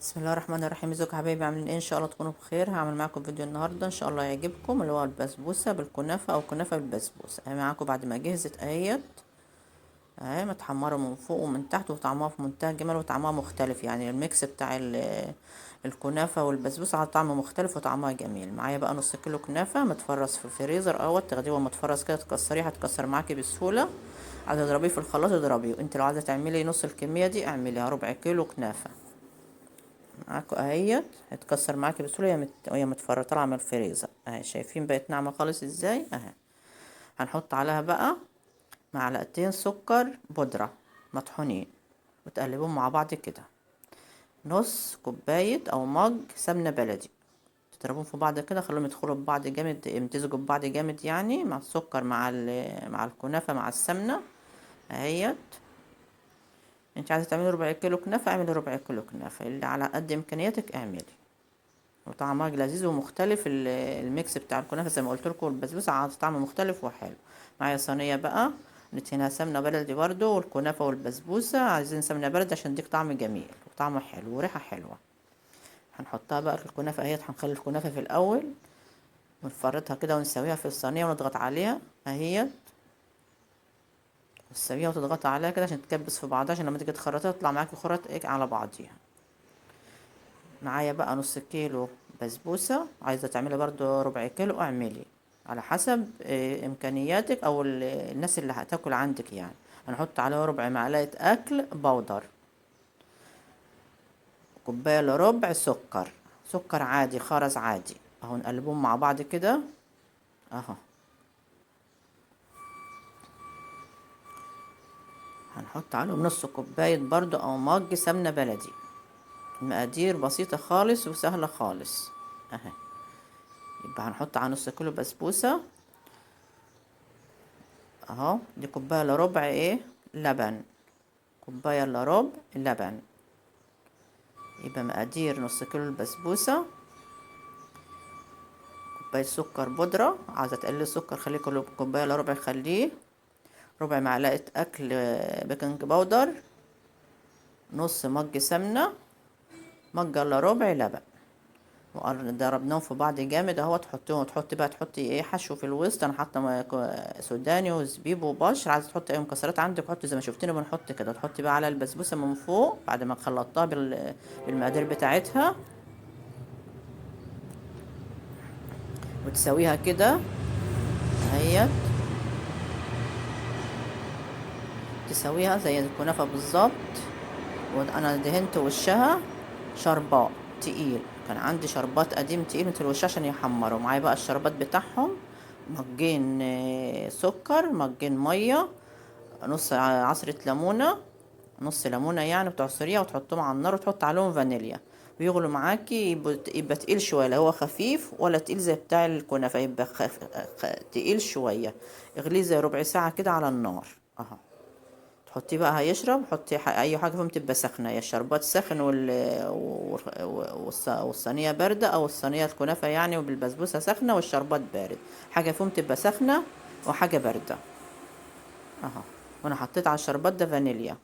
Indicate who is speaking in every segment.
Speaker 1: بسم الله الرحمن الرحيم. ازيكم يا حبايبي؟ عاملين ايه؟ ان شاء الله تكونوا بخير. هعمل معاكم فيديو النهارده ان شاء الله يعجبكم، اللي هو البسبوسه بالكنافه او كنافه بالبسبوسه. اهي معاكم بعد ما جهزت اهيت، اهي متحمره من فوق ومن تحت، وطعمها في منتهى الجمال وطعمها مختلف. يعني الميكس بتاع الكنافه والبسبوسه على طعم مختلف وطعمها جميل. معايا بقى نص كيلو كنافه متفرز في الفريزر اهوت، تاخديه متفرز كده تكسريه، هتكسر معاكي بسهوله. عايزه تضربيه في الخلاط اضربيه، انت لو عايزه تعملي نص الكميه دي اعمليها ربع كيلو كنافه معاكوا اهيت، هتكسر معاكي بسهوله. وهي متفرطه طالعه من الفريزر اهي، شايفين بقت ناعمه خالص ازاي اهي. هنحط عليها بقى معلقتين سكر بودره مطحونين وتقلبهم مع بعض كده. نص كوبايه او مج سمنه بلدي، تضربوهم في بعض كده، خلوهم يدخلوا ببعض جامد، يمتزجوا ببعض جامد، يعني مع السكر مع الكنافه مع السمنه اهيت. انت عايزه تعملي ربع كيلو كنافه اعملي ربع كيلو كنافه، اللي على قد امكانياتك اعملي. وطعمها لذيذ ومختلف، الميكس بتاع الكنافه زي ما قلت لكم والبسبوسه عاطي طعم مختلف وحلو. معايا صينيه بقى ندهنها سمنه بلدي برضو، والكنافه والبسبوسه عايزين سمنه بلدي عشان تديك طعم جميل وطعمه حلو وريحه حلوه. هنحطها بقى في الكنافه اهيت، هنخلي الكنافه في الاول ونفردها كده ونسويها في الصينيه ونضغط عليها اهيت، تسويها وتضغط عليها كده عشان تكبس في بعضها، عشان لما تيجي تخرطها تطلع معاكي خرط ايه على بعضيها. معايا بقى نص كيلو بسبوسة، عايزة تعملي برضو ربع كيلو اعملي على حسب امكانياتك او الناس اللي هتاكل عندك يعني. هنحط عليها ربع معلقة اكل بودر، كوباية الا ربع سكر، سكر عادي خرز عادي اهو. نقلبهم مع بعض كده اهو. هنحط عليهم نص كوباية برضو او مج سمنة بلدي. المقادير بسيطة خالص وسهلة خالص اهي. يبقى هنحط على نص كيلو بسبوسة اهو، دي كوباية الا ربع ايه لبن، كوباية الا ربع لبن. يبقى مقادير نص كيلو البسبوسة، كوباية سكر بودرة، عايزة تقلي السكر خليه كوباية الا ربع، خليه ربع معلقة اكل بيكنج باودر، نص مج سمنة، مج الا ربع لبن. ضربناهم في بعض جامد اهو. تحطي بقى تحطي ايه حشو في الوسط. انا حاطه سوداني وزبيب وبشر، عايزه تحطي اي مكسرات عندك حطي زي ما شفتيني بنحط كده. تحطي بقى على البسبوسه من فوق بعد ما خلطتها بالمقادير بتاعتها، وتسويها كده اهيت، تسويها زي الكنافه بالظبط. وانا دهنت وشها شربات تقيل، كان عندي شربات قديم تقيل مثل الوش عشان يحمروا معايا بقى الشربات بتاعهم. مجين سكر، مجين ميه، نص عصرة ليمونة، نص ليمونة يعني بتعصريها وتحطهم على النار وتحط عليهم فانيليا ويغلوا معاكي. يبقى تقيل شوية، لا هو خفيف ولا تقيل زي بتاع الكنافة، يبقى تقيل شوية. اغليه زي ربع ساعة كده على النار اهو. تحطيه بقى هيشرب، حطي اي حاجة فيهم تبقى سخنة، يا الشربات سخن والصينية باردة، او الصينية الكنافة يعني وبالبسبوسة سخنة والشربات بارد. حاجة فيهم تبقى سخنة وحاجة باردة اهو. وانا حطيت على الشربات ده فانيليا،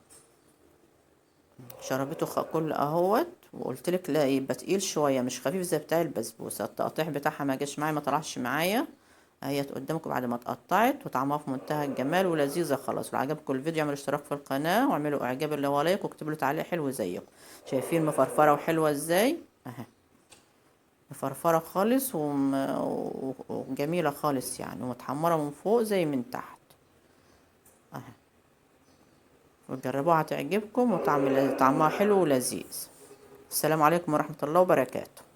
Speaker 1: شربته كل اهوت. وقلت لك لا يبقى تقيل شويه مش خفيف زي بتاع البسبوسه. التقطيع بتاعها ما جاش معايا، ما طلعش معايا. اهي قدامكم بعد ما اتقطعت وطعمها في منتهى الجمال ولذيذه خلاص. لو عجبكم الفيديو اعملوا اشتراك في القناه واعملوا اعجاب اللي هو لايك واكتبوا له تعليق حلو زيكم. شايفين مفرفره وحلوه ازاي اهي، مفرفره خالص وجميله خالص يعني، ومتحمره من فوق زي من تحت اهي. وتجربوها هتعجبكم، طعمها حلو ولذيذ. السلام عليكم ورحمة الله وبركاته.